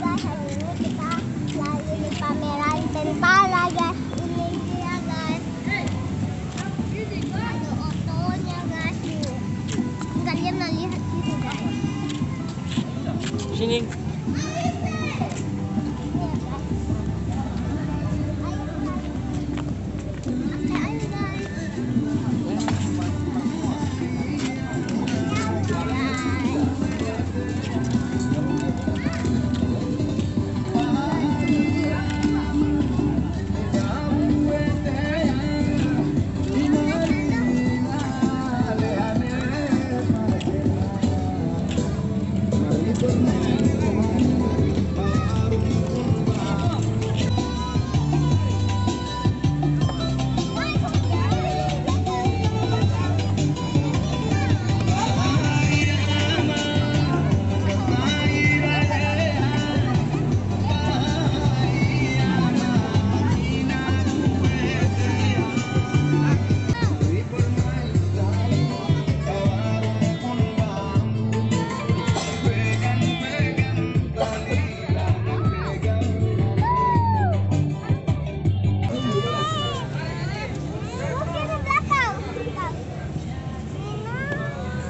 guys, hari ini kita lagi di pameran Tentara guys. Ini dia guys. Ada otonya guys. Kalian lihat itu guys. Sini.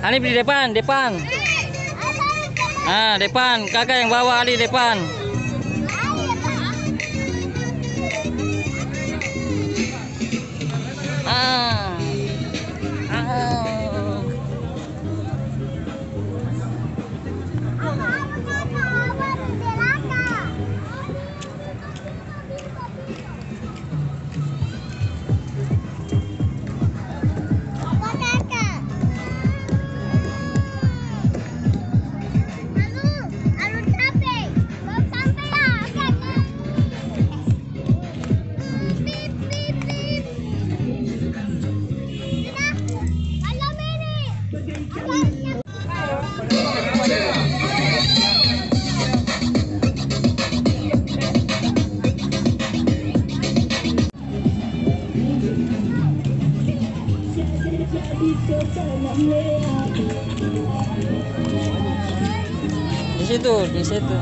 Ali di depan, depan. Ah, depan. Kakak yang bawa Ali depan. Ah. Ah. Di situ, di situ.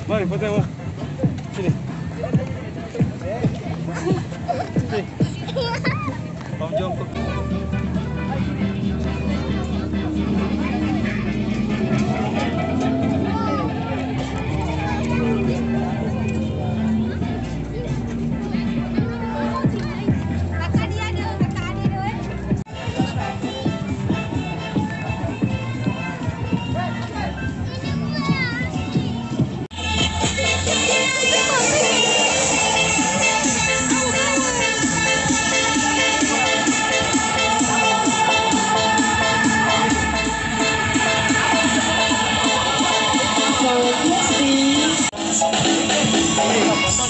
Mari, foto. Sini. Sini. Om jongkok.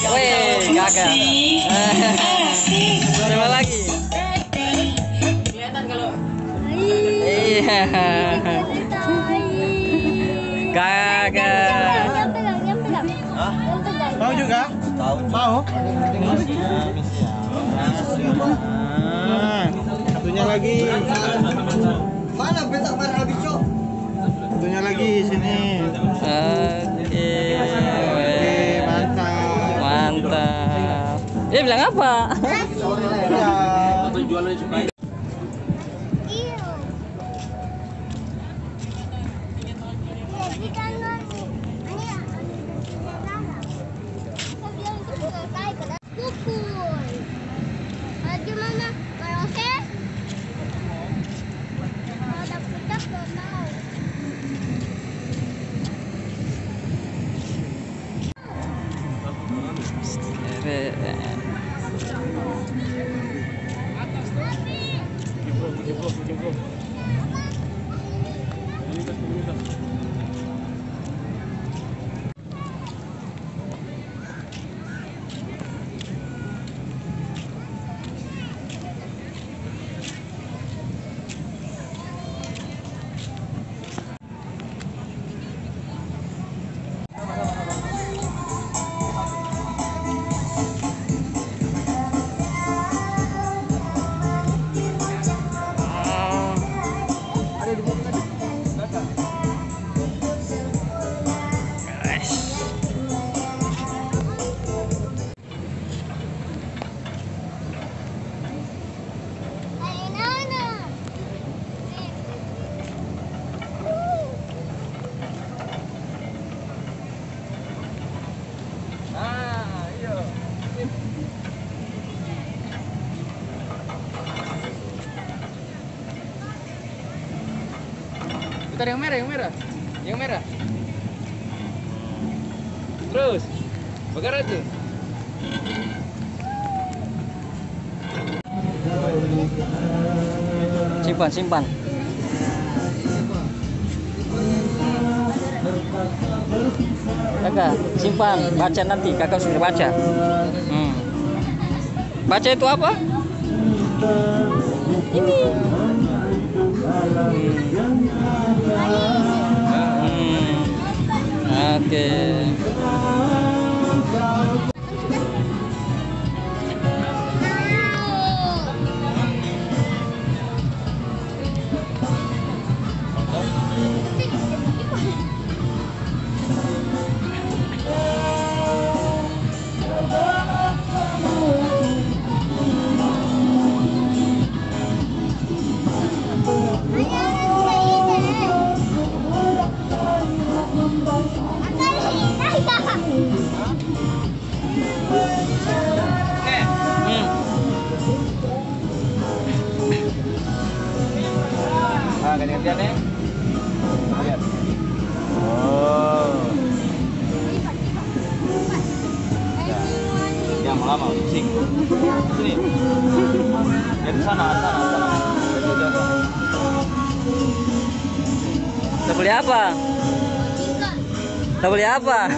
Wih, gagal. Coba lagi. Kelihatan kalau. Iya. Gagal. Yang pegang. Yang pegang. Mau? Satunya lagi. Mana betak merah bico? Satunya lagi sini. Oke. Mantap. Mantap. Dia bilang apa? Ya. Iyo. Jadi kan ini aku bilang itu selesai karena pukul. Gimana? Proses? Kalau dapat belum tahu. Putar yang merah, yang merah. Yang merah. Terus. Bakar aja. Simpan, simpan. Kakak, simpan. Baca nanti, kakak sudah baca. Baca itu apa? Ini. Oke. Ganti-gantian ya. Lihat. Oh. Ya, lama pusing. Sini. Dari sana. Kita beli apa? Kita beli apa?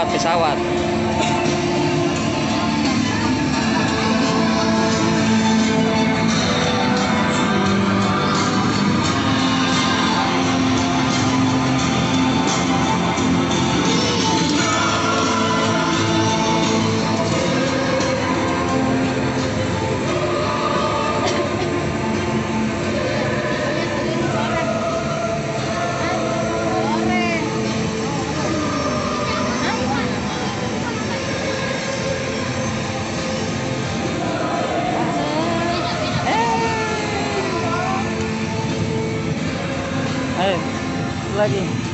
Pesawat. lagi.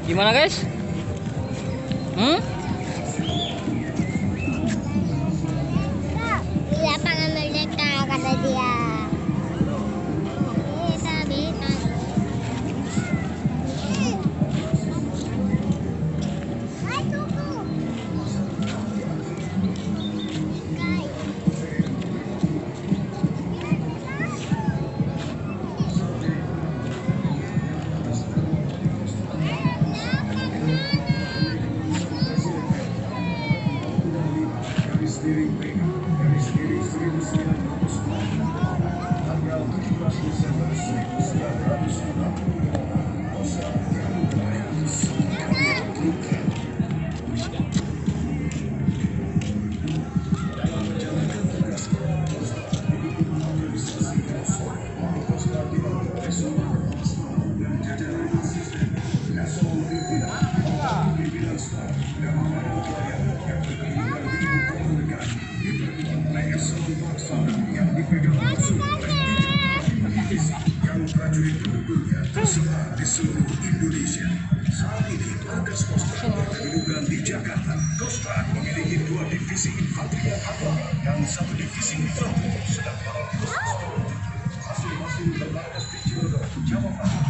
Gimana guys? Di lapangan merdeka kata dia. Beta. Hai tunggu. Guys. prajurit pendukungnya tersebar di seluruh Indonesia. Saat ini markas Coast Guard berkedudukan di Jakarta. Coast Guard memiliki 2 divisi infanteri dan 1 divisi infanteri sedang para masing-masing bermarkas di Cirebon, Jawa Barat.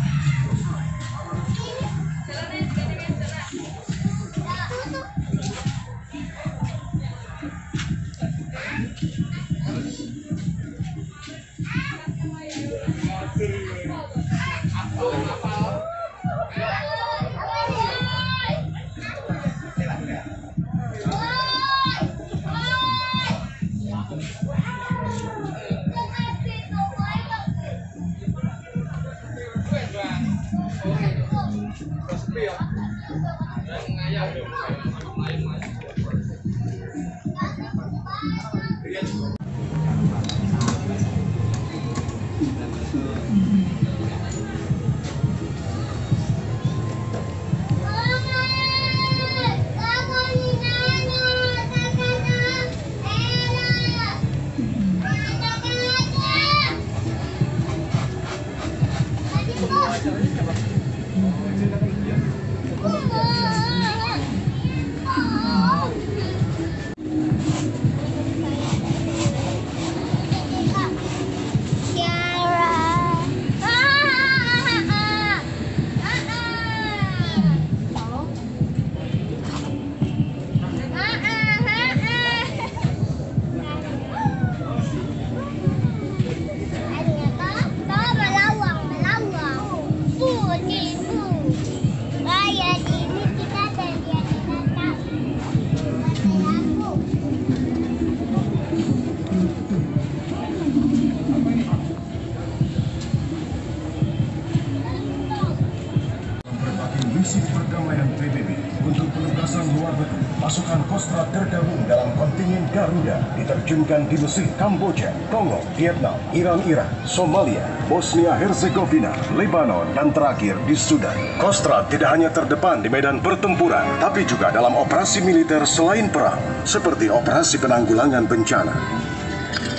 pasukan Kostrad tergabung dalam kontingen Garuda diterjunkan di Mesir, Kamboja, Kongo, Vietnam, Iran, Somalia, Bosnia-Herzegovina, Lebanon, dan terakhir di Sudan. Kostrad tidak hanya terdepan di medan pertempuran, tapi juga dalam operasi militer selain perang, seperti operasi penanggulangan bencana.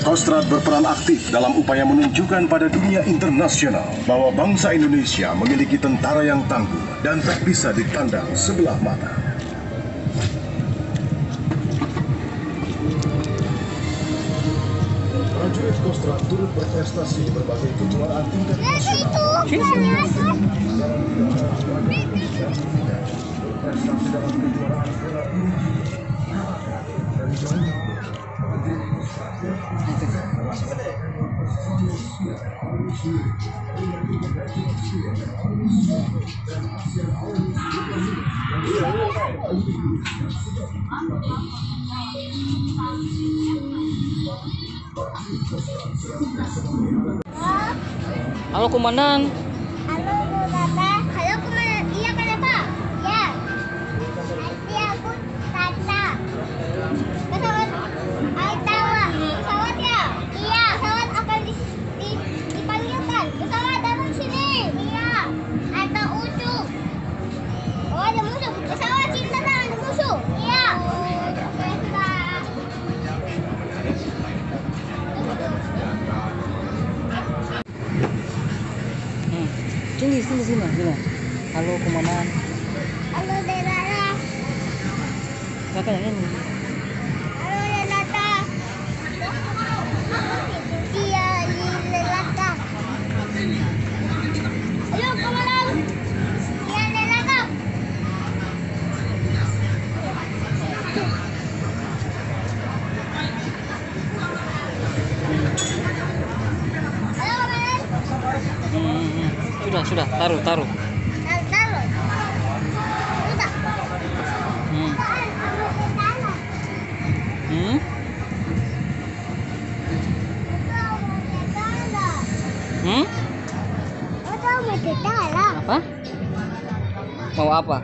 Kostrad berperan aktif dalam upaya menunjukkan pada dunia internasional bahwa bangsa Indonesia memiliki tentara yang tangguh dan tak bisa dipandang sebelah mata. Prajurit Kostrad turut berprestasi di berbagai kejuaraan tingkat nasional. Berprestasi dalam kejuaraan bela diri. Halo komandan. Halo Bapak. Halo Komandan. Iya kenapa? Ya. Nanti aku Tata. Pesawat Aitawa. Pesawat ya? Iya. Pesawat akan dipanggilkan. Pesawat datang sini. Iya. Ada musuh. Oh ada musuh. Pesawat sini datang ada musuh. Iya. Sini. Halo komandan. Halo Denata. Kakak yang ini. Halo Denata. Iya Denata. Halo Komandan. Iya Denata. Halo Komandan. Sudah, taruh. Taruh. Udah. Hmm. Hmm? Apa? Mau apa?